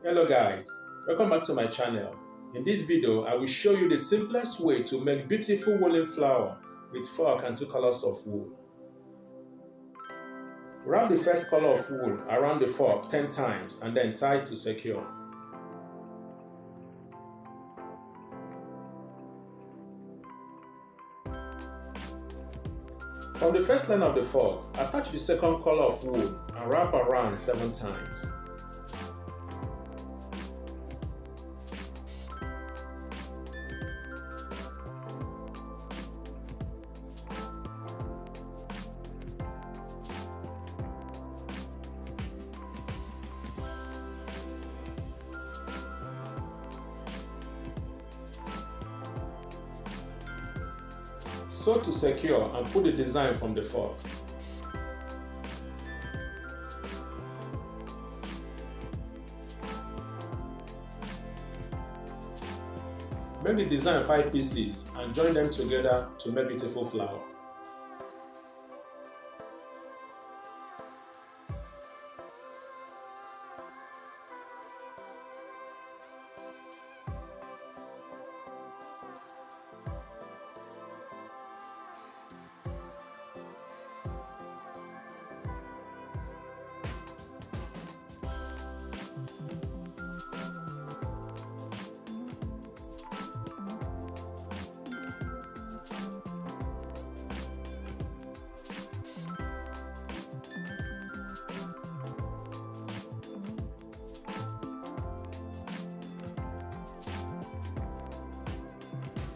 Hello guys, welcome back to my channel. In this video, I will show you the simplest way to make beautiful woolen flower with fork and two colors of wool. Wrap the first color of wool around the fork 10 times and then tie it to secure. From the first line of the fork, attach the second color of wool and wrap around 7 times. Sew to secure and put the design from the fork. Make the design 5 pieces and join them together to make beautiful flower.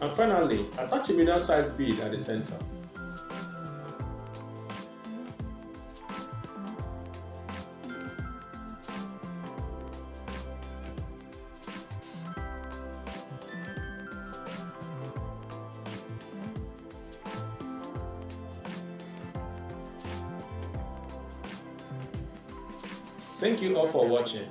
And finally, attach a medium-sized bead at the center. Thank you all for watching.